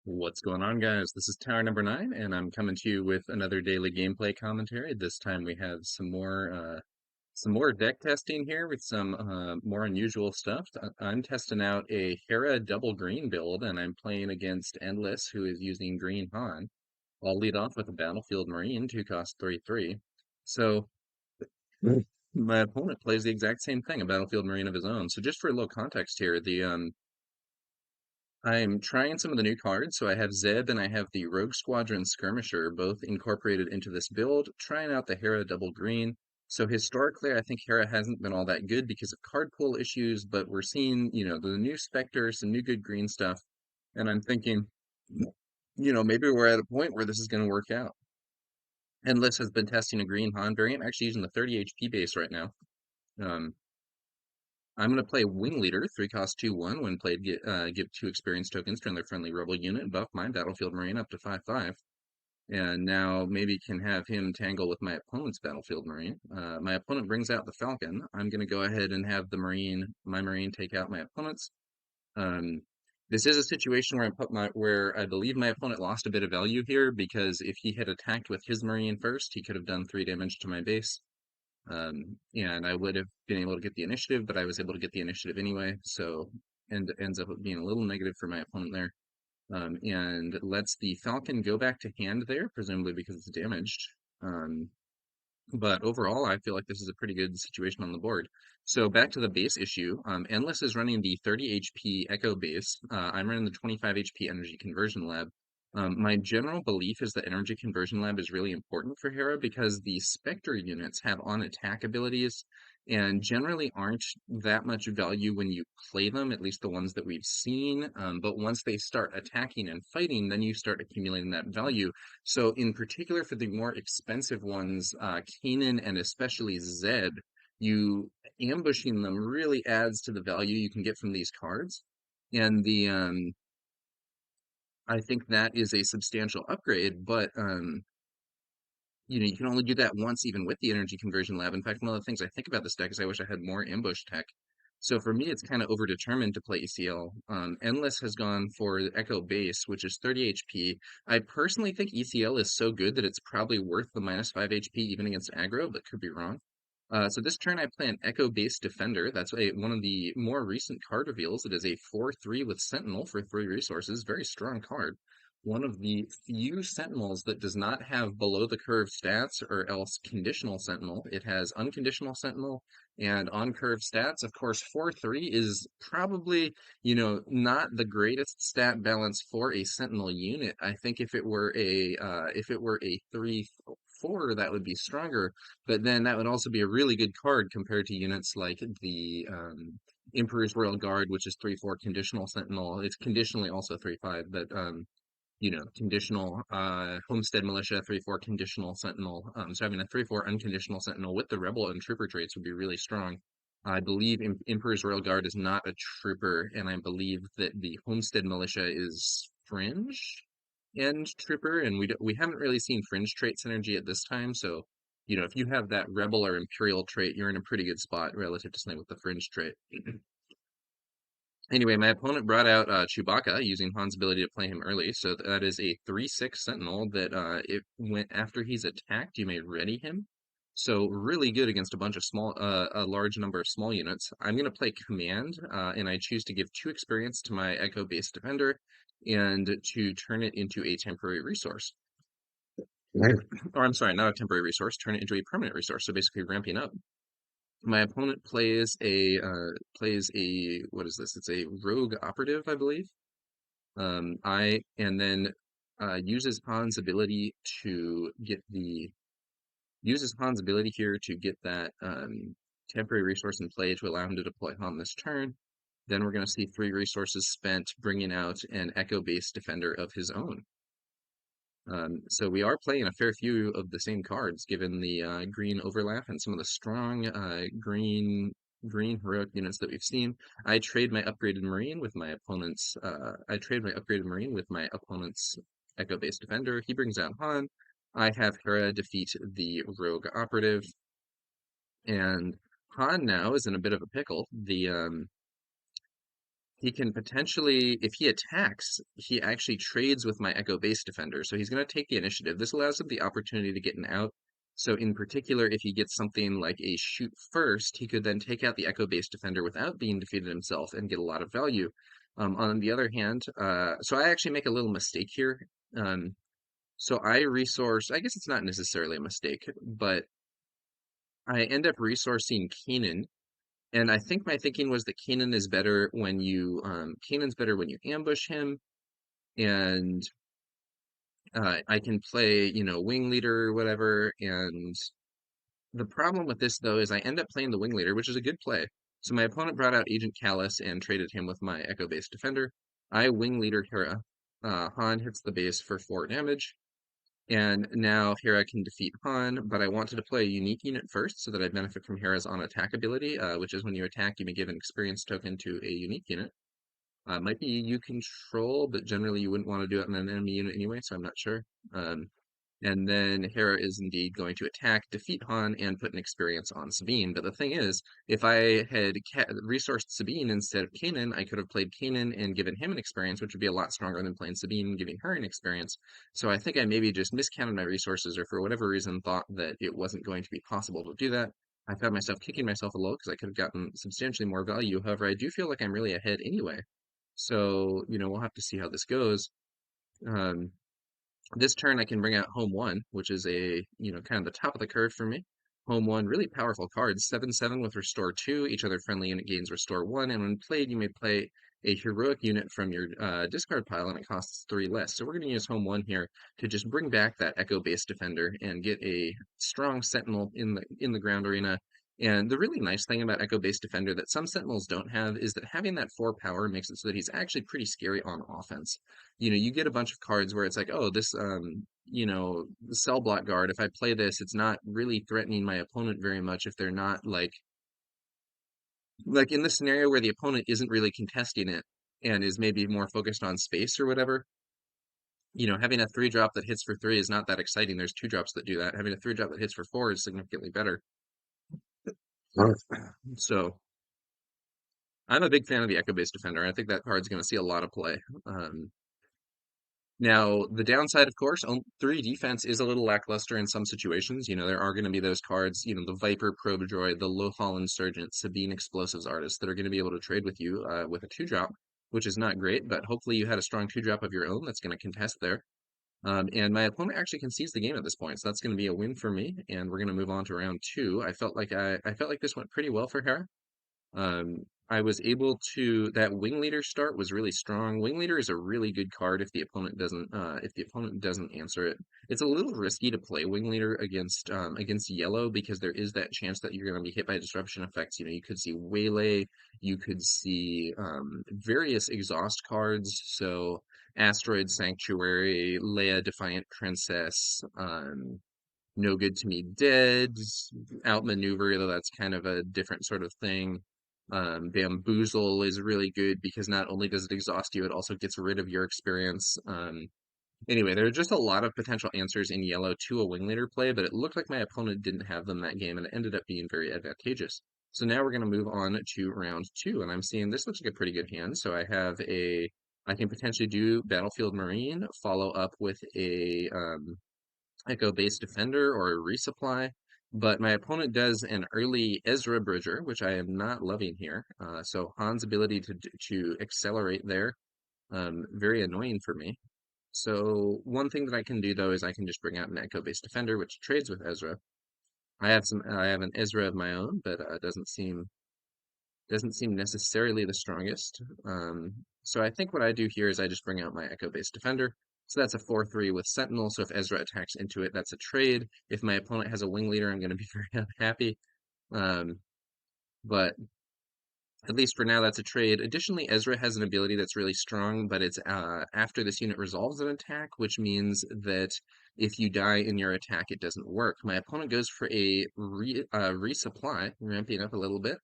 What's going on, guys? This is Tower number 9, and I'm coming to you with another daily gameplay commentary. This time we have some more deck testing here with some more unusual stuff. I'm testing out a Hera Double Green build, and I'm playing against Endless, who is using Green Han. I'll lead off with a Battlefield Marine, 2 cost 3/3. So my opponent plays the exact same thing, a Battlefield Marine of his own. So just for a little context here, the I'm trying some of the new cards, so I have Zeb and I have the Rogue Squadron Skirmisher both incorporated into this build, trying out the Hera Double Green. So historically, I think Hera hasn't been all that good because of card pool issues, but we're seeing, the new Spectre, some new good green stuff, and I'm thinking, maybe we're at a point where this is going to work out. Endless has been testing a Green Han variant, actually using the 30 HP base right now. Um, I'm going to play Wing Leader, 3 cost 2/1. When played, give 2 experience tokens to their friendly rebel unit, buff my Battlefield Marine up to 5/5. And now maybe can have him tangle with my opponent's Battlefield Marine. My opponent brings out the Falcon. I'm going to go ahead and have my Marine take out my opponent's. Um, this is a situation where I believe my opponent lost a bit of value here because if he had attacked with his Marine first, he could have done 3 damage to my base. And I would have been able to get the initiative, but I was able to get the initiative anyway, so and ends up being a little negative for my opponent there. And lets the Falcon go back to hand there, presumably because it's damaged. Um, but overall, I feel like this is a pretty good situation on the board. So back to the base issue. Endless is running the 30 HP Echo base. I'm running the 25 HP Energy Conversion Lab. My general belief is that Energy Conversion Lab is really important for Hera because the Spectre units have on-attack abilities and generally aren't that much value when you play them, at least the ones that we've seen. But once they start attacking and fighting, then you start accumulating that value. So in particular for the more expensive ones, Kanan and especially Zed, you ambushing them really adds to the value you can get from these cards. And I think that is a substantial upgrade, but you can only do that once even with the energy conversion lab. In fact, one of the things I think about this deck is I wish I had more ambush tech. So for me, it's kind of overdetermined to play ECL. Endless has gone for the Echo base, which is 30 HP. I personally think ECL is so good that it's probably worth the -5 HP even against aggro, but could be wrong. So this turn I play an Echo base Defender. That's one of the more recent card reveals. It is a 4/3 with Sentinel for 3 resources. Very strong card. One of the few Sentinels that does not have below the curve stats or else conditional Sentinel. It has unconditional Sentinel and on curve stats. Of course, 4/3 is probably, not the greatest stat balance for a Sentinel unit. I think if it were a 3/4, that would be stronger, but then that would also be a really good card compared to units like the Emperor's Royal Guard, which is 3/4 conditional Sentinel. It's conditionally also 3/5, but conditional Homestead Militia, 3/4 conditional Sentinel. So having a 3/4 unconditional Sentinel with the Rebel and Trooper traits would be really strong. I believe Emperor's Royal Guard is not a Trooper, and I believe that the Homestead Militia is Fringe and Trooper, and we haven't really seen Fringe trait synergy at this time, so if you have that Rebel or Imperial trait, you're in a pretty good spot relative to something with the Fringe trait. Anyway, my opponent brought out Chewbacca using Han's ability to play him early, so that is a 3/6 Sentinel that it went after he's attacked, you may ready him. So really good against a large number of small units. I'm going to play Command, and I choose to give 2 experience to my Echo Base Defender, and to turn it into a temporary resource. Or I'm sorry, not a temporary resource, turn it into a permanent resource, so basically ramping up. My opponent plays a what is this? It's a rogue operative, I believe. I and then uses Han's ability to get the uses Han's ability here to get that temporary resource in play to allow him to deploy Han this turn. Then we're going to see 3 resources spent bringing out an Echo-based defender of his own. So we are playing a fair few of the same cards, given the green overlap and some of the strong green heroic units that we've seen. I trade my upgraded marine with my opponent's. I trade my upgraded marine with my opponent's Echo-based defender. He brings out Han. I have Hera defeat the rogue operative, and Han now is in a bit of a pickle. he can potentially, if he attacks, he actually trades with my Echo Base Defender. So he's going to take the initiative. This allows him the opportunity to get an out. So in particular, if he gets something like a shoot first, he could then take out the Echo Base Defender without being defeated himself and get a lot of value. On the other hand, so I actually make a little mistake here. Um, so I resource, I guess it's not necessarily a mistake, but I end up resourcing Kanan, and I think my thinking was that Kanan's better when you ambush him, and I can play, wing leader or whatever. And the problem with this though is I end up playing the wing leader, which is a good play. So my opponent brought out Agent Callus and traded him with my Echo Base Defender. I wing leader Hera. Han hits the base for 4 damage. And now Hera can defeat Han, but I wanted to play a unique unit first so that I benefit from Hera's on attack ability, which is when you attack, you may give an experience token to a unique unit. Might be you control, but generally you wouldn't want to do it on an enemy unit anyway, so I'm not sure. Um, and then Hera is indeed going to attack, defeat Han, and put an experience on Sabine. But the thing is, if I had resourced Sabine instead of Kanan, I could have played Kanan and given him an experience, which would be a lot stronger than playing Sabine and giving her an experience. So I think I maybe just miscounted my resources, or for whatever reason thought that it wasn't going to be possible to do that. I found myself kicking myself a little because I could have gotten substantially more value. However, I do feel like I'm really ahead anyway. So, we'll have to see how this goes. Um, this turn I can bring out home one, which is kind of the top of the curve for me. Home one, really powerful cards. 7/7 with restore 2. Each other friendly unit gains restore 1. And when played, you may play a heroic unit from your discard pile and it costs 3 less. So we're going to use home one here to just bring back that Echo Base Defender and get a strong Sentinel in the ground arena. And the really nice thing about Echo Base Defender that some Sentinels don't have is that having that 4 power makes it so that he's actually pretty scary on offense. You get a bunch of cards where it's like, oh, this, the cell block guard, if I play this, it's not really threatening my opponent very much if they're not like in the scenario where the opponent isn't really contesting it and is maybe more focused on space or whatever. Having a 3-drop that hits for 3 is not that exciting. There's 2 drops that do that. Having a 3-drop that hits for 4 is significantly better. Right. So I'm a big fan of the Echo Base Defender. I think that card's going to see a lot of play. Now, the downside, of course, 3 defense is a little lackluster in some situations. There are going to be those cards, the Viper Probe Droid, the Lothal Insurgent, Sabine Explosives Artist that are going to be able to trade with you with a 2-drop, which is not great, but hopefully you had a strong 2-drop of your own that's going to contest there. And my opponent actually concedes the game at this point, so that's going to be a win for me, and we're going to move on to round 2. I felt like this went pretty well for Hera. I was able to that wing leader start was really strong. Wing leader is a really good card if the opponent doesn't answer it. It's a little risky to play wing leader against yellow because there is that chance that you're going to be hit by disruption effects. You could see waylay, you could see various exhaust cards. So Asteroid Sanctuary, Leia Defiant Princess, No Good to Me Dead, Outmaneuver, though that's kind of a different sort of thing. Bamboozle is really good because not only does it exhaust you, it also gets rid of your experience. Anyway, there are just a lot of potential answers in yellow to a wing leader play, but it looked like my opponent didn't have them that game, and it ended up being very advantageous. So now we're going to move on to round 2, and I'm seeing this looks like a pretty good hand. So I can potentially do Battlefield Marine, follow up with a Echo Base Defender or a resupply. But my opponent does an early Ezra Bridger, which I am not loving here. So Han's ability to accelerate there, very annoying for me. So one thing that I can do though is I can just bring out an Echo Base Defender, which trades with Ezra. I have an Ezra of my own, but doesn't seem necessarily the strongest. So I think what I do here is I just bring out my Echo Base Defender. So that's a 4/3 with Sentinel. So if Ezra attacks into it, that's a trade. If my opponent has a wing leader, I'm going to be very unhappy. Um, but at least for now, that's a trade. Additionally, Ezra has an ability that's really strong, but it's after this unit resolves an attack, which means that if you die in your attack, it doesn't work. My opponent goes for a resupply, ramping up a little bit,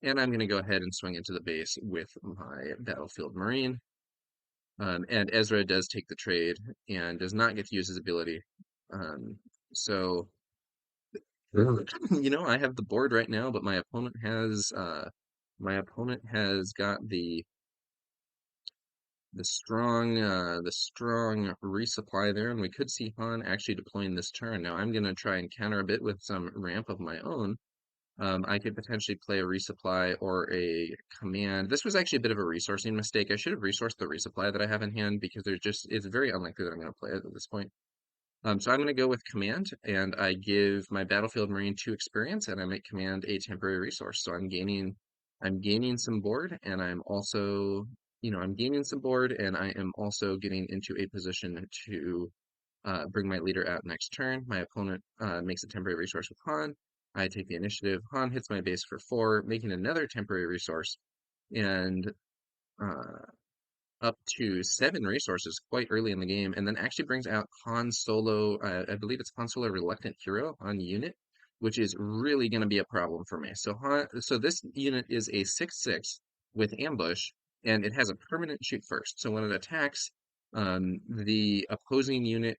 and I'm going to go ahead and swing into the base with my Battlefield Marine. And Ezra does take the trade and does not get to use his ability. So, I have the board right now, but my opponent has got the the strong resupply there, and we could see Han actually deploying this turn. Now I'm gonna try and counter a bit with some ramp of my own. I could potentially play a resupply or a command. This was actually a bit of a resourcing mistake. I should have resourced the resupply that I have in hand because it's very unlikely that I'm going to play it at this point. So I'm going to go with command, and I give my battlefield marine 2 experience, and I make command a temporary resource. So I'm gaining some board, and I'm gaining some board, and I am also getting into a position to bring my leader out next turn. My opponent makes a temporary resource with Han. I take the initiative. Han hits my base for 4, making another temporary resource, and uh, up to 7 resources quite early in the game, and then actually brings out Han Solo. I believe it's Han Solo Reluctant Hero on unit, which is really going to be a problem for me. So this unit is a 6/6 with ambush, and it has a permanent shoot first. So when it attacks, the opposing unit,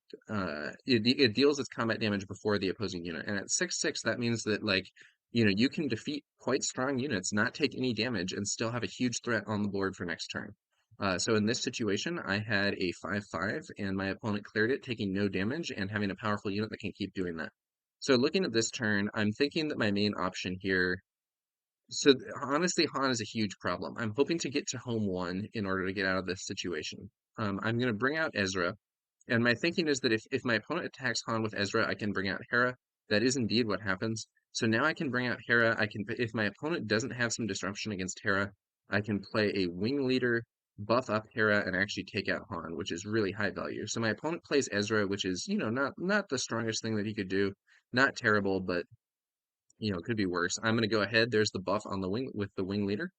it deals its combat damage before the opposing unit, and at 6/6, that means that you can defeat quite strong units, not take any damage, and still have a huge threat on the board for next turn. So in this situation, I had a 5/5, and my opponent cleared it, taking no damage and having a powerful unit that can keep doing that. So looking at this turn, I'm thinking that my main option here. Honestly, Han is a huge problem. I'm hoping to get to home 1 in order to get out of this situation. I'm going to bring out Ezra, and my thinking is that if my opponent attacks Han with Ezra, I can bring out Hera. That is indeed what happens. So now I can bring out Hera. If my opponent doesn't have some disruption against Hera, I can play a wing leader, buff up Hera, and actually take out Han, which is really high value. So my opponent plays Ezra, which is, not the strongest thing that he could do. Not terrible, but it could be worse. I'm going to go ahead. There's the buff on the wing with the wing leader.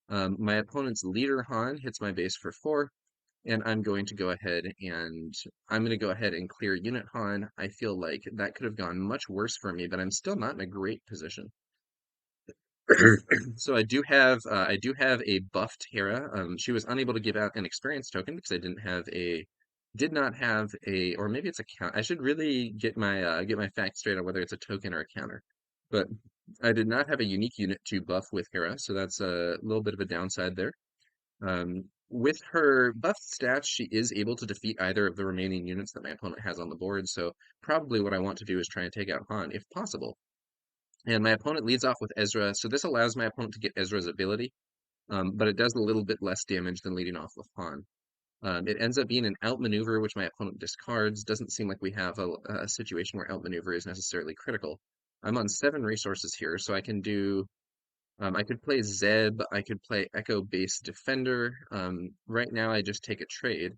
My opponent's leader Han hits my base for 4, and I'm going to go ahead and clear unit Han. I feel like that could have gone much worse for me, but I'm still not in a great position. So I do have a buffed Hera. She was unable to give out an experience token because I did not have a, or maybe it's a count. I should really get my facts straight on whether it's a token or a counter. But I did not have a unique unit to buff with Hera, so that's a little bit of a downside there. With her buffed stats, she is able to defeat either of the remaining units that my opponent has on the board, so probably what I want to do is try and take out Han if possible. And my opponent leads off with Ezra, so this allows my opponent to get Ezra's ability, but it does a little bit less damage than leading off with Han. It ends up being an outmaneuver, which my opponent discards. Doesn't seem like we have a situation where outmaneuver is necessarily critical. I'm on 7 resources here, so I could play Zeb, I could play Echo Base Defender. Right now I just take a trade.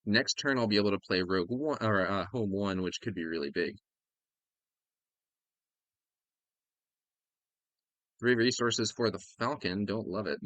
Next turn I'll be able to play Rogue One or Home One, which could be really big. 3 resources for the Falcon, don't love it.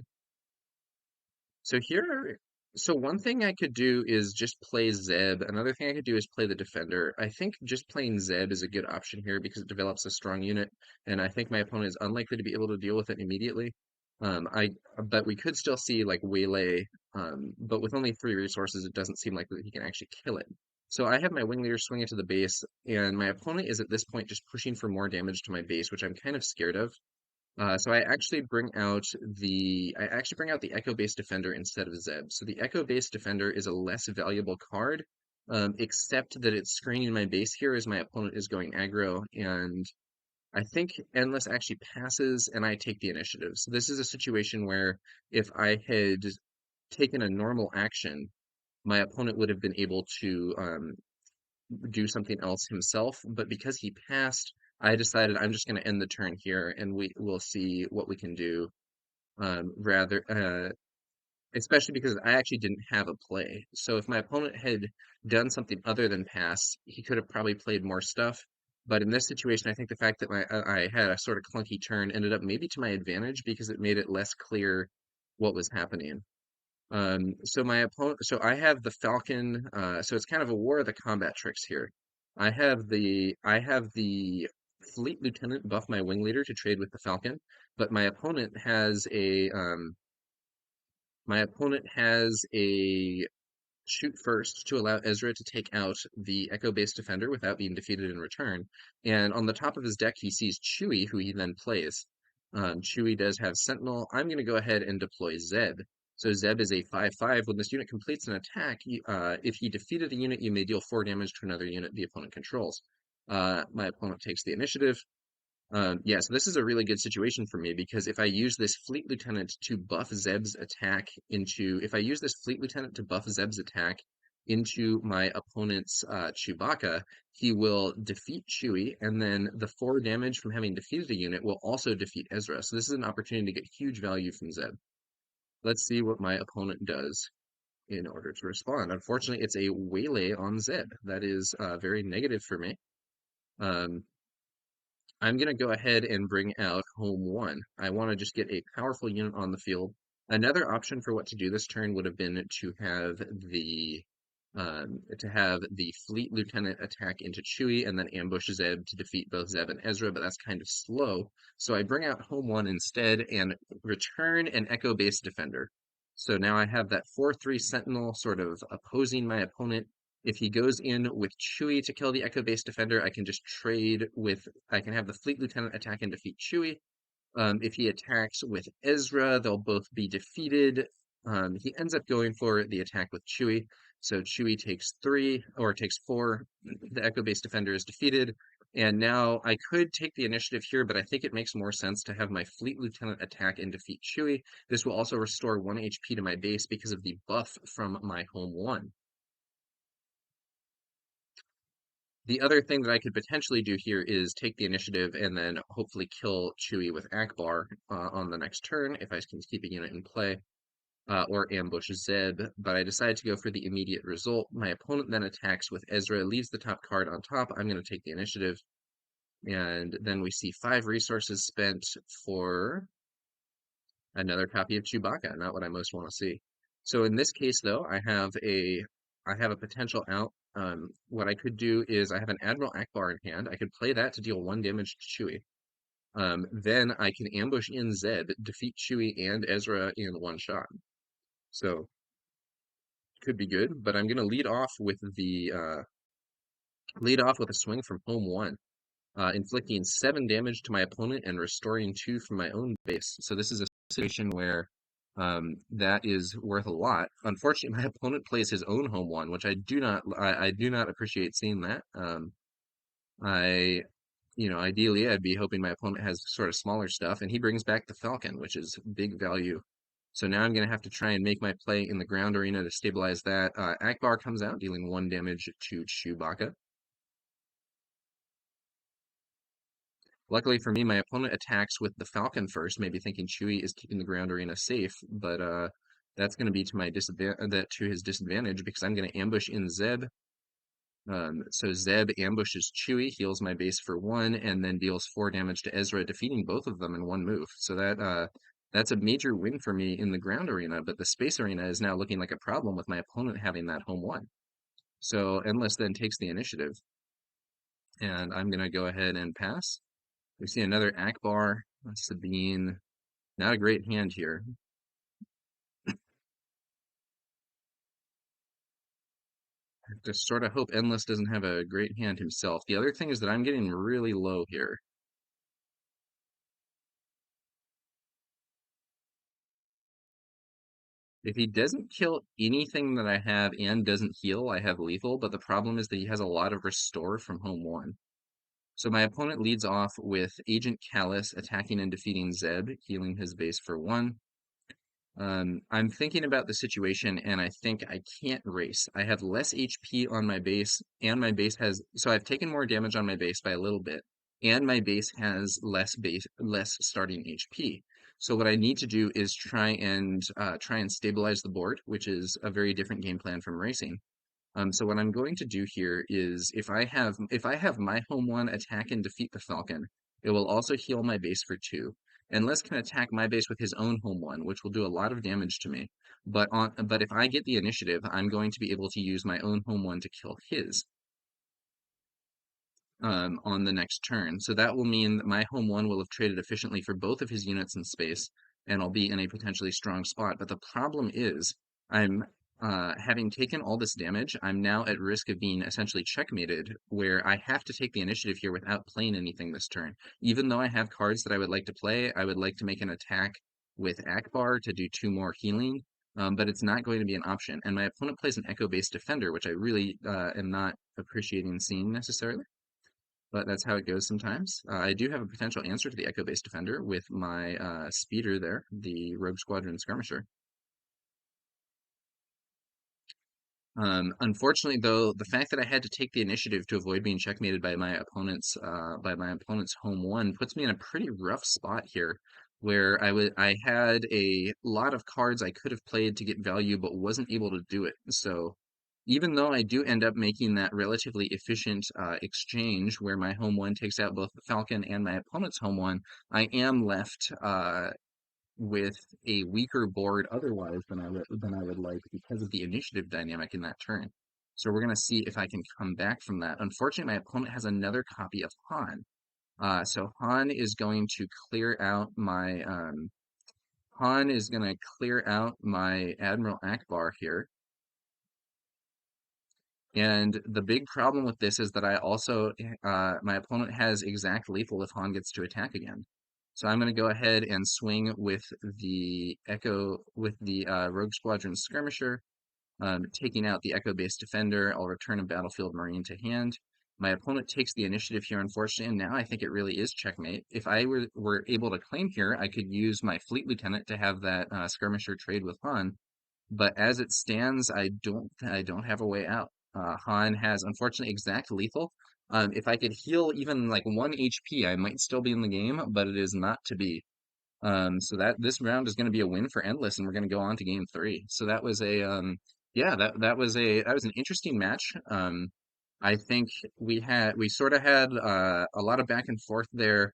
So here, so one thing I could do is just play Zeb. Another thing I could do is play the Defender. I think just playing Zeb is a good option here because it develops a strong unit, and I think my opponent is unlikely to be able to deal with it immediately. I but we could still see like Waylay, but with only 3 resources, it doesn't seem like that he can actually kill it. So I have my wing leader swing into the base, and my opponent is at this point just pushing for more damage to my base, which I'm kind of scared of. So I actually bring out the Echo Base Defender instead of Zeb. So the Echo Base Defender is a less valuable card, except that it's screening my base here as my opponent is going aggro, and I think Endless actually passes, and I take the initiative. So this is a situation where if I had taken a normal action, my opponent would have been able to do something else himself, but because he passed, I decided I'm just going to end the turn here, and we will see what we can do. Rather, especially because I actually didn't have a play. So if my opponent had done something other than pass, he could have probably played more stuff. But in this situation, I think the fact that I had a sort of clunky turn ended up maybe to my advantage because it made it less clear what was happening. So I have the Falcon. So it's kind of a war of the combat tricks here. I have the Fleet Lieutenant buff my wing leader to trade with the Falcon, but my opponent has a shoot first to allow Ezra to take out the Echo Base Defender without being defeated in return. And on the top of his deck, he sees Chewie, who he then plays. Chewie does have Sentinel. I'm going to go ahead and deploy Zeb. So Zeb is a 5/5. When this unit completes an attack, if he defeated a unit, you may deal 4 damage to another unit the opponent controls. My opponent takes the initiative. Yeah, so this is a really good situation for me because if I use this Fleet Lieutenant to buff Zeb's attack into, if I use this Fleet Lieutenant to buff Zeb's attack into my opponent's Chewbacca, he will defeat Chewie, and then the 4 damage from having defeated a unit will also defeat Ezra. So this is an opportunity to get huge value from Zeb. Let's see what my opponent does in order to respond. Unfortunately, it's a waylay on Zeb. That is very negative for me. Um, I'm going to go ahead and bring out home one. I want to just get a powerful unit on the field. Another option for what to do this turn would have been to have the fleet lieutenant attack into Chewie and then ambush Zeb to defeat both Zeb and Ezra, but that's kind of slow. So I bring out home one instead and return an echo-based defender. So now I have that 4/3 Sentinel sort of opposing my opponent. If he goes in with Chewie to kill the Echo-based defender, I can just trade with, I can have the Fleet Lieutenant attack and defeat Chewie. If he attacks with Ezra, they'll both be defeated. He ends up going for the attack with Chewie. So Chewie takes 3, or takes 4. The Echo-based defender is defeated. And now I could take the initiative here, but I think it makes more sense to have my Fleet Lieutenant attack and defeat Chewie. This will also restore 1 HP to my base because of the buff from my home one. The other thing that I could potentially do here is take the initiative and then hopefully kill Chewie with Akbar on the next turn if I can keep a unit in play, or ambush Zeb, but I decided to go for the immediate result. My opponent then attacks with Ezra, leaves the top card on top. I'm going to take the initiative, and then we see 5 resources spent for another copy of Chewbacca, not what I most want to see. So in this case, though, I have a potential out. What I could do is I have an Admiral Akbar in hand. I could play that to deal 1 damage to Chewie. Then I can ambush in Zeb, defeat Chewie and Ezra in 1 shot. So could be good, but I'm gonna lead off with a swing from home one, inflicting 7 damage to my opponent and restoring 2 from my own base. So this is a situation where that is worth a lot. Unfortunately, my opponent plays his own home one, which I do not appreciate seeing that. I, ideally, I'd be hoping my opponent has sort of smaller stuff, and he brings back the Falcon, which is big value. So now I'm going to have to try and make my play in the ground arena to stabilize that. Akbar comes out, dealing 1 damage to Chewbacca. Luckily for me, my opponent attacks with the Falcon first, maybe thinking Chewie is keeping the ground arena safe, but that's going to be to my to his disadvantage because I'm going to ambush in Zeb. So Zeb ambushes Chewie, heals my base for 1, and then deals 4 damage to Ezra, defeating both of them in 1 move. So that's a major win for me in the ground arena, but the space arena is now looking like a problem with my opponent having that home 1. So Endless then takes the initiative, and I'm going to go ahead and pass. We see another Akbar, Sabine. Not a great hand here. Just sort of hope Endless doesn't have a great hand himself. The other thing is that I'm getting really low here. If he doesn't kill anything that I have and doesn't heal, I have lethal, but the problem is that he has a lot of restore from home 1. So my opponent leads off with Agent Callus attacking and defeating Zeb, healing his base for 1. I'm thinking about the situation, and I think I can't race. I have less HP on my base, and my base has, so I've taken more damage on my base by a little bit, and my base has less starting HP. So what I need to do is try and stabilize the board, which is a very different game plan from racing. So what I'm going to do here is if I have my home 1 attack and defeat the Falcon, it will also heal my base for 2. And Les can attack my base with his own home 1, which will do a lot of damage to me. But if I get the initiative, I'm going to be able to use my own home 1 to kill his on the next turn. So that will mean that my home 1 will have traded efficiently for both of his units in space, and I'll be in a potentially strong spot. But the problem is I'm having taken all this damage, I'm now at risk of being essentially checkmated, where I have to take the initiative here without playing anything this turn. Even though I have cards that I would like to play, I would like to make an attack with Akbar to do 2 more healing, but it's not going to be an option. And my opponent plays an Echo-based defender, which I really am not appreciating seeing necessarily, but that's how it goes sometimes. I do have a potential answer to the Echo-based defender with my speeder there, the Rogue Squadron Skirmisher. Unfortunately, though, the fact that I had to take the initiative to avoid being checkmated by my opponent's home one puts me in a pretty rough spot here, where I had a lot of cards I could have played to get value, but wasn't able to do it. So, even though I do end up making that relatively efficient exchange, where my home one takes out both the Falcon and my opponent's home one, I am left with a weaker board otherwise than I would like because of the initiative dynamic in that turn. So we're gonna see if I can come back from that. Unfortunately, my opponent has another copy of Han. So Han is going to clear out my Han is gonna clear out my Admiral Akbar here. And the big problem with this is that I also, my opponent has exact lethal if Han gets to attack again. So I'm going to go ahead and swing with the Rogue Squadron Skirmisher, taking out the Echo-based defender. I'll return a Battlefield Marine to hand. My opponent takes the initiative here, unfortunately, and now I think it really is checkmate. If I were able to claim here, I could use my Fleet Lieutenant to have that Skirmisher trade with Han, but as it stands, I don't have a way out. Han has unfortunately exact lethal. If I could heal even like 1 HP, I might still be in the game, but it is not to be. So that this round is going to be a win for Endless, and we're going to go on to game three. So that was a yeah, that was an interesting match. I think we sort of had a lot of back and forth there.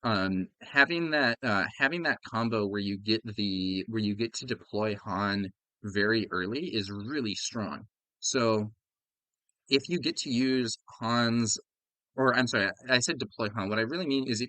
Having that combo where you get to deploy Han very early is really strong. So if you get to use Han's or I'm sorry, I said deploy Han. What I really mean is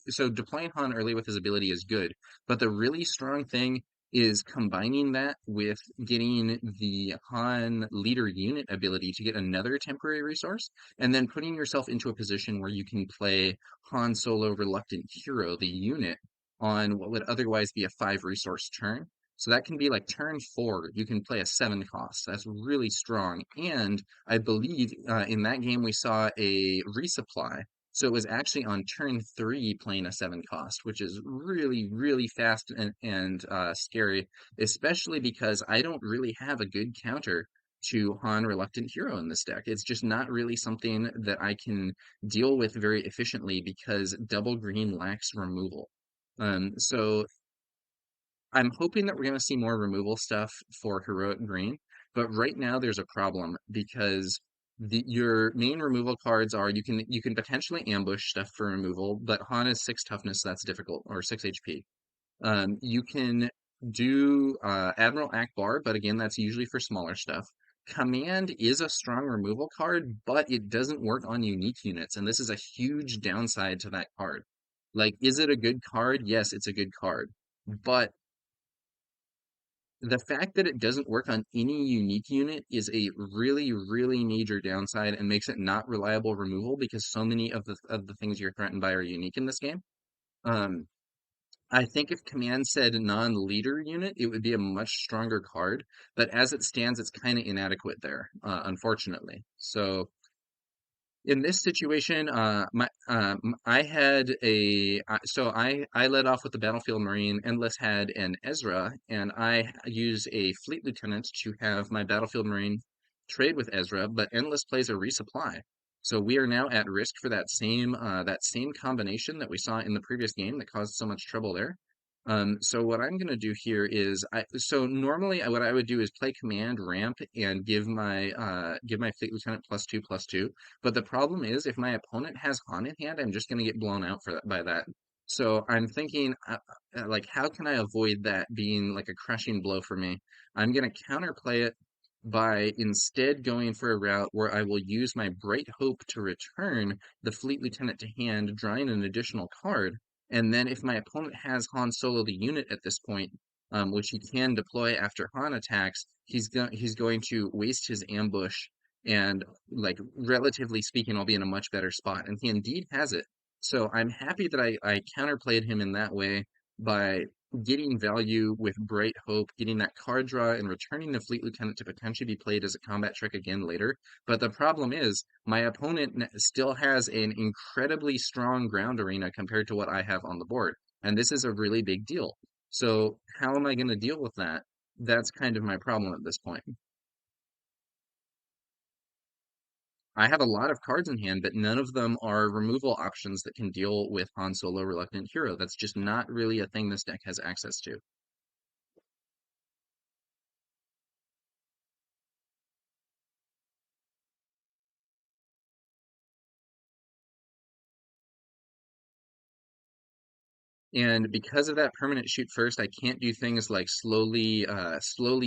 so deploying Han early with his ability is good, but the really strong thing is combining that with getting the Han leader unit ability to get another temporary resource, and then putting yourself into a position where you can play Han Solo Reluctant Hero, the unit, on what would otherwise be a 5 resource turn. So that can be like turn 4, you can play a 7 cost. That's really strong. And I believe in that game we saw a resupply. So it was actually on turn 3 playing a 7 cost, which is really, really fast and scary, especially because I don't really have a good counter to Han Reluctant Hero in this deck. It's just not really something that I can deal with very efficiently because double green lacks removal. So I'm hoping that we're going to see more removal stuff for Heroic Green, but right now there's a problem because your main removal cards are you can potentially ambush stuff for removal, but Han is 6 toughness, so that's difficult, or 6 HP. You can do Admiral Akbar, but again, that's usually for smaller stuff. Command is a strong removal card, but it doesn't work on unique units, and this is a huge downside to that card. Like, is it a good card? Yes, it's a good card. But the fact that it doesn't work on any unique unit is a really, really major downside and makes it not reliable removal because so many of the things you're threatened by are unique in this game. Um, I think if Command said non-leader unit, it would be a much stronger card, but as it stands, it's kind of inadequate there, unfortunately. So in this situation, I had I led off with the Battlefield Marine. Endless had an Ezra, and I use a Fleet Lieutenant to have my Battlefield Marine trade with Ezra. But Endless plays a resupply, so we are now at risk for that same combination that we saw in the previous game that caused so much trouble there. So what I'm going to do here is so normally what I would do is play command ramp and give my Fleet Lieutenant +2/+2. But the problem is if my opponent has Han in hand, I'm just going to get blown out by that. So I'm thinking like how can I avoid that being like a crushing blow for me? I'm going to counterplay it by instead going for a route where I will use my Bright Hope to return the Fleet Lieutenant to hand, drawing an additional card. And then if my opponent has Han Solo the unit at this point, which he can deploy after Han attacks, he's going to waste his ambush, and like relatively speaking, I'll be in a much better spot. And he indeed has it. So I'm happy that I counterplayed him in that way by getting value with Bright Hope, getting that card draw, and returning the Fleet Lieutenant to potentially be played as a combat trick again later. But the problem is, my opponent still has an incredibly strong ground arena compared to what I have on the board. And this is a really big deal. So how am I going to deal with that? That's kind of my problem at this point. I have a lot of cards in hand, but none of them are removal options that can deal with Han Solo Reluctant Hero. That's just not really a thing this deck has access to. And because of that permanent shoot first, I can't do things like slowly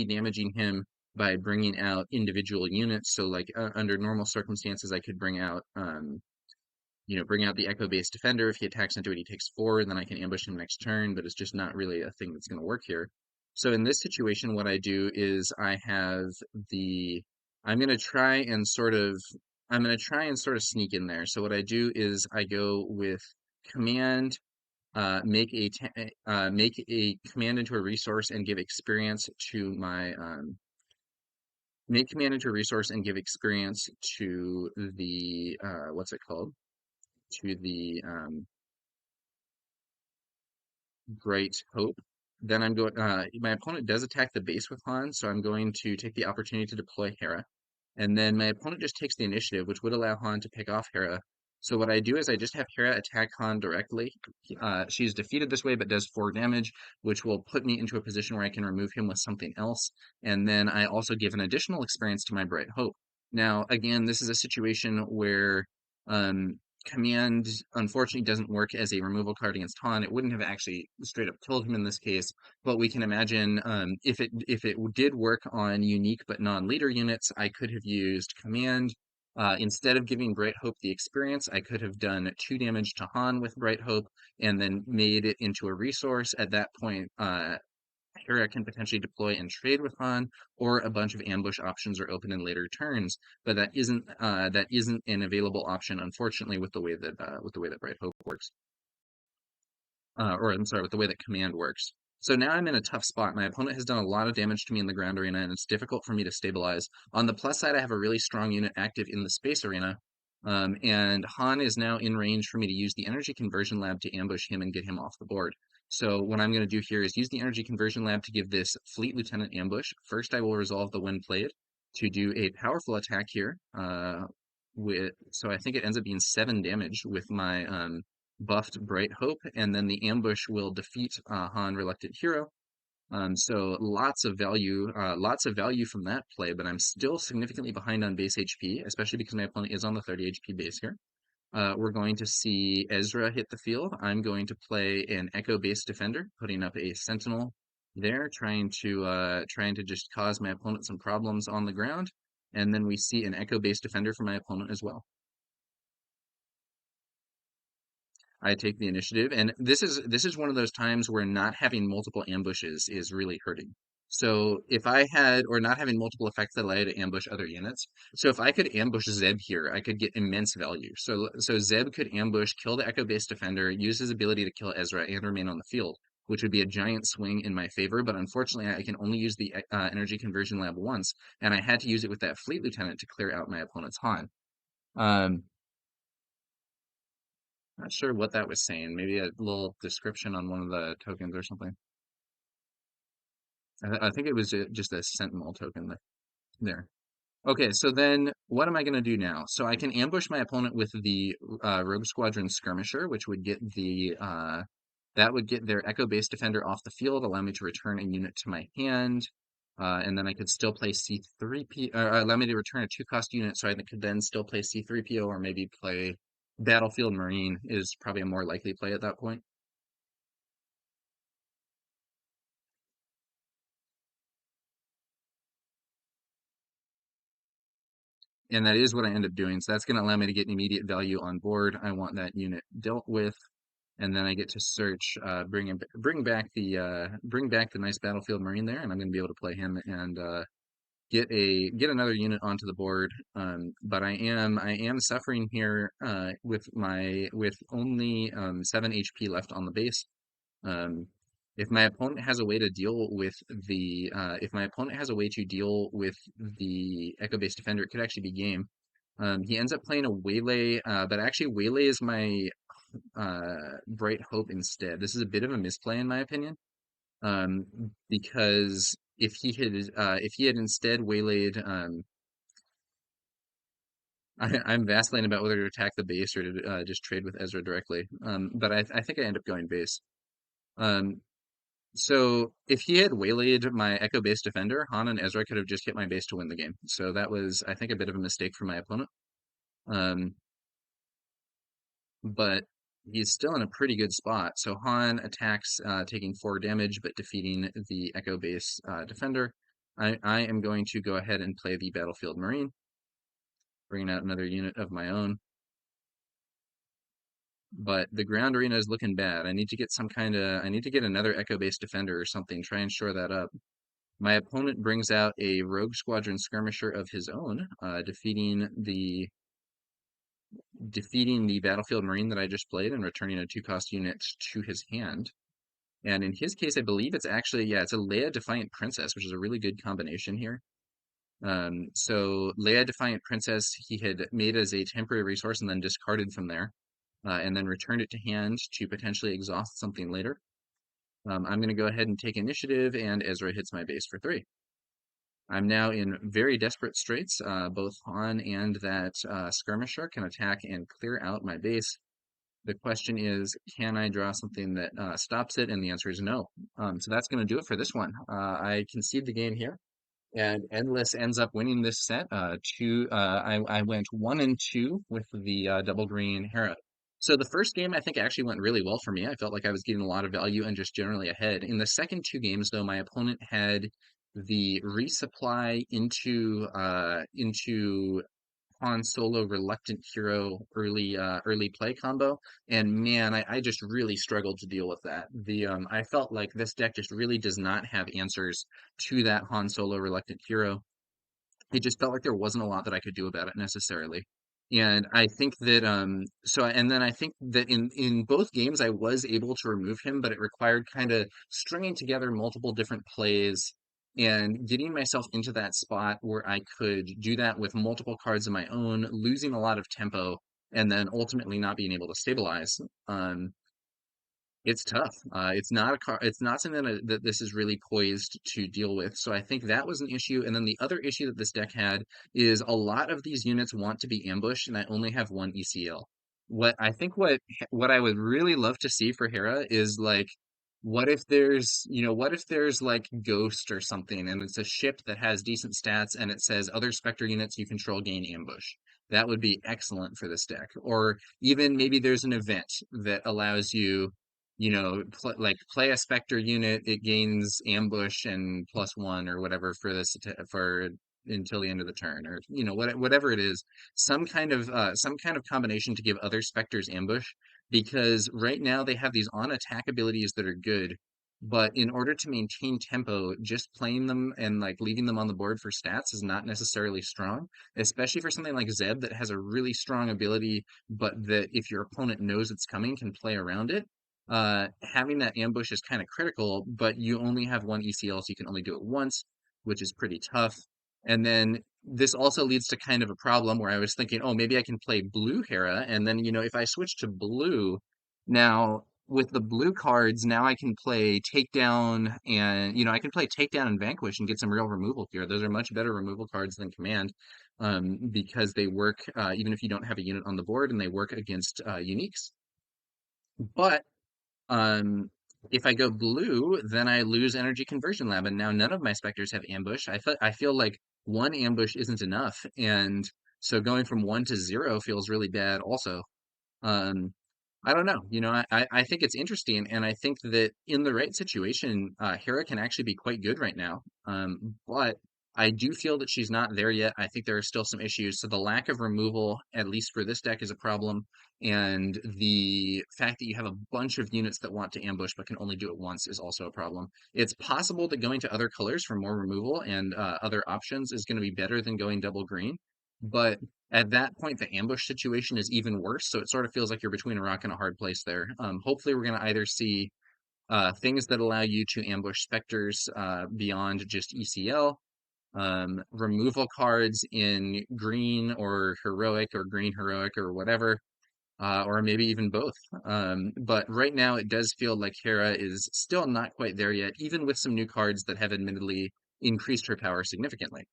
damaging him by bringing out individual units. So like under normal circumstances, I could bring out the Echo-based defender. If he attacks into it, he takes 4, and then I can ambush him next turn, but it's just not really a thing that's going to work here. So in this situation, what I do is the, I'm going to try and sort of, I'm going to try and sort of sneak in there. So what I do is I go with command, make a command into a resource and give experience to my, make command into a resource and give experience to the, what's it called? To the, Great Hope. Then my opponent does attack the base with Han, so I'm going to take the opportunity to deploy Hera. And then my opponent just takes the initiative, which would allow Han to pick off Hera. So what I do is I just have Hera attack Han directly. She's defeated this way, but does 4 damage, which will put me into a position where I can remove him with something else. And then I also give an additional experience to my Bright Hope. Now, again, this is a situation where um, command unfortunately doesn't work as a removal card against Han. It wouldn't have actually straight up killed him in this case, but we can imagine if it did work on unique but non-leader units, I could have used command. Instead of giving Bright Hope the experience, I could have done 2 damage to Han with Bright Hope and then made it into a resource. At that point, Hera can potentially deploy and trade with Han, or a bunch of ambush options are open in later turns. But that isn't an available option, unfortunately, with the way that Bright Hope works. Or I'm sorry, with the way that command works. So now I'm in a tough spot. My opponent has done a lot of damage to me in the ground arena, and it's difficult for me to stabilize. On the plus side, I have a really strong unit active in the space arena, and Han is now in range for me to use the energy conversion lab to ambush him and get him off the board. So what I'm going to do here is use the energy conversion lab to give this fleet lieutenant ambush. First, I will resolve the when played to do a powerful attack here. So I think it ends up being 7 damage with my buffed Bright Hope, and then the ambush will defeat Han Reluctant Hero. So lots of value from that play, but I'm still significantly behind on base HP, especially because my opponent is on the 30 HP base here. We're going to see Ezra hit the field. I'm going to play an Echo-based defender, putting up a Sentinel there, trying to just cause my opponent some problems on the ground. And then we see an Echo-based defender for my opponent as well. I take the initiative, and this is one of those times where not having multiple ambushes is really hurting. So if I had, or not having multiple effects that allow you to ambush other units. So if I could ambush Zeb here, I could get immense value. So Zeb could ambush, kill the Echo-based defender, use his ability to kill Ezra, and remain on the field, which would be a giant swing in my favor. But unfortunately, I can only use the energy conversion lab once, and I had to use it with that fleet lieutenant to clear out my opponent's Han. Um, Not sure what that was saying. Maybe a little description on one of the tokens or something. I think it was just a Sentinel token there. Okay, so then what am I going to do now? So I can ambush my opponent with the Rogue Squadron Skirmisher, which would get that would get their Echo-based defender off the field, allow me to return a unit to my hand, and then I could still play C3P, allow me to return a 2-cost unit, so I could then still play C3PO, or maybe play Battlefield Marine is probably a more likely play at that point. And that is what I end up doing. So that's going to allow me to get immediate value on board. I want that unit dealt with. and then I get to search, bring back the nice Battlefield Marine there, and I'm going to be able to play him and get another unit onto the board. But I am suffering here with only 7 HP left on the base. Um, if my opponent has a way to deal with if my opponent has a way to deal with the Echo-based Defender, it could actually be game. He ends up playing a Waylay, but actually Waylay is my Bright Hope instead. This is a bit of a misplay in my opinion, because if he had instead waylaid, I'm vacillating about whether to attack the base or to just trade with Ezra directly. But I think I end up going base. Um, so if he had waylaid my Echo base defender, Han and Ezra could have just hit my base to win the game. So that was, I think, a bit of a mistake from my opponent. Um, but he's still in a pretty good spot. So Han attacks, taking 4 damage, but defeating the Echo base defender. I am going to go ahead and play the Battlefield Marine, bringing out another unit of my own. But the ground arena is looking bad. I need to get I need to get another Echo-based defender or something, try and shore that up. My opponent brings out a Rogue Squadron Skirmisher of his own, defeating the Battlefield Marine that I just played and returning a 2-cost unit to his hand. And in his case, I believe it's actually, yeah, it's a Leia Defiant Princess, which is a really good combination here. So Leia Defiant Princess, he had made as a temporary resource and then discarded from there, and then returned it to hand to potentially exhaust something later. I'm going to go ahead and take initiative, and Ezra hits my base for 3. I'm now in very desperate straits. Both Han and that skirmisher can attack and clear out my base. The question is, can I draw something that stops it? And the answer is no. So that's going to do it for this one. I concede the game here, and Endless ends up winning this set. I went 1-2 with the Double Green Hera. So the first game I think actually went really well for me. I felt like I was getting a lot of value and just generally ahead. In the second 2 games, though, my opponent had the resupply into Han Solo Reluctant Hero early play combo, and man, I just really struggled to deal with that. I felt like this deck just really does not have answers to that Han Solo Reluctant Hero. It just felt like there wasn't a lot that I could do about it necessarily. And I think that and then I think that in both games I was able to remove him, but it required kind of stringing together multiple different plays and getting myself into that spot where I could do that with multiple cards of my own, losing a lot of tempo, and then ultimately not being able to stabilize. It's tough. It's not something that this is really poised to deal with. So I think that was an issue. And then the other issue that this deck had is a lot of these units want to be ambushed, and I only have 1 ECL. What I would really love to see for Hera is like, what if there's like Ghost or something, and it's a ship that has decent stats, and it says other Spectre units you control gain ambush. That would be excellent for this deck. Or even maybe there's an event that allows you play a Spectre unit, it gains ambush and +1 or whatever for for until the end of the turn, or whatever it is, some kind of combination to give other Spectres ambush, because right now they have these on attack abilities that are good, but in order to maintain tempo, just playing them and like leaving them on the board for stats is not necessarily strong, especially for something like Zeb that has a really strong ability, but that if your opponent knows it's coming, can play around it. Having that ambush is kind of critical, but you only have 1 ECL, so you can only do it once, which is pretty tough. And then this also leads to kind of a problem where I was thinking, oh, maybe I can play blue Hera, and then if I switch to blue, now with the blue cards, now I can play takedown, and I can play takedown and vanquish and get some real removal here. Those are much better removal cards than command, because they work even if you don't have a unit on the board, and they work against uniques. But um, if I go blue, then I lose Energy Conversion Lab, and now none of my Spectres have ambush. I feel like 1 ambush isn't enough, and so going from 1 to 0 feels really bad also. Um, I don't know. I think it's interesting, and I think that in the right situation, Hera can actually be quite good right now. But I do feel that she's not there yet. I think there are still some issues. So the lack of removal, at least for this deck, is a problem. And the fact that you have a bunch of units that want to ambush but can only do it once is also a problem. It's possible that going to other colors for more removal and other options is going to be better than going double green. But at that point, the ambush situation is even worse. So it sort of feels like you're between a rock and a hard place there. Hopefully, we're going to either see things that allow you to ambush specters beyond just ECL, removal cards in green or heroic or green heroic or whatever, or maybe even both. But right now, it does feel like Hera is still not quite there yet, even with some new cards that have admittedly increased her power significantly.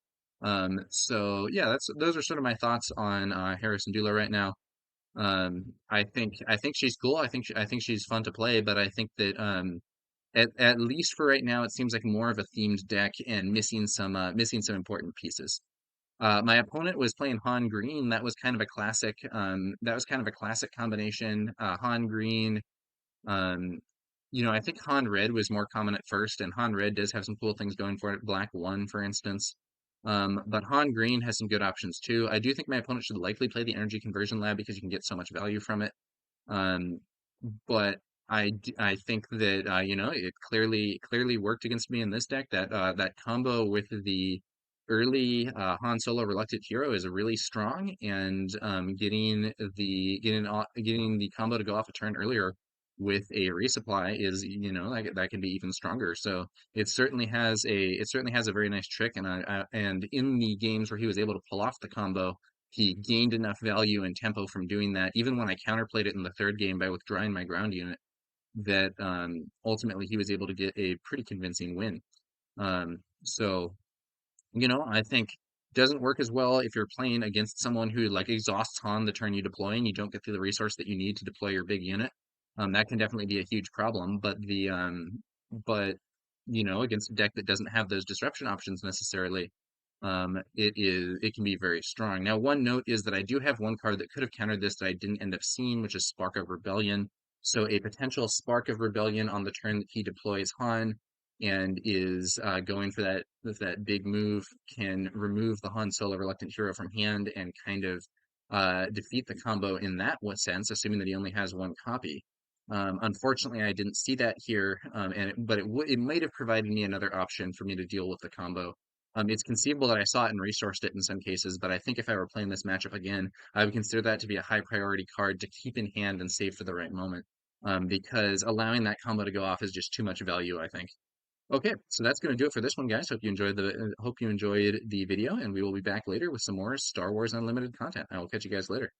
So yeah, those are sort of my thoughts on Hera Syndulla right now. I think she's cool. I think she's fun to play, but I think that at least for right now, it seems like more of a themed deck and missing some important pieces. My opponent was playing Han Green. That was kind of a classic. That was kind of a classic combination. Han Green. Um, I think Han Red was more common at first, and Han Red does have some cool things going for it. Black One, for instance. But Han Green has some good options too. I do think my opponent should likely play the Energy Conversion Lab because you can get so much value from it. Um, but I think that it clearly worked against me in this deck. That combo with the early Han Solo Reluctant Hero is really strong, and getting the combo to go off a turn earlier with a resupply is that can be even stronger. So it certainly has a very nice trick, and in the games where he was able to pull off the combo, he gained enough value and tempo from doing that, even when I counterplayed it in the third game by withdrawing my ground unit, that ultimately he was able to get a pretty convincing win. So I think doesn't work as well if you're playing against someone who like exhausts Han the turn you deploy and you don't get to the resource that you need to deploy your big unit. That can definitely be a huge problem. But against a deck that doesn't have those disruption options necessarily, it can be very strong. Now, one note is that I do have one card that could have countered this that I didn't end up seeing, which is Spark of Rebellion. So a potential Spark of Rebellion on the turn that he deploys Han and is going for that big move can remove the Han Solo Reluctant Hero from hand and kind of defeat the combo in that sense, assuming that he only has one copy. Unfortunately, I didn't see that here, but it might have provided me another option for me to deal with the combo. It's conceivable that I saw it and resourced it in some cases, but I think if I were playing this matchup again, I would consider that to be a high priority card to keep in hand and save for the right moment. Because allowing that combo to go off is just too much value, I think. Okay, so that's going to do it for this one, guys. Hope you enjoyed the video, and we will be back later with some more Star Wars Unlimited content. I will catch you guys later.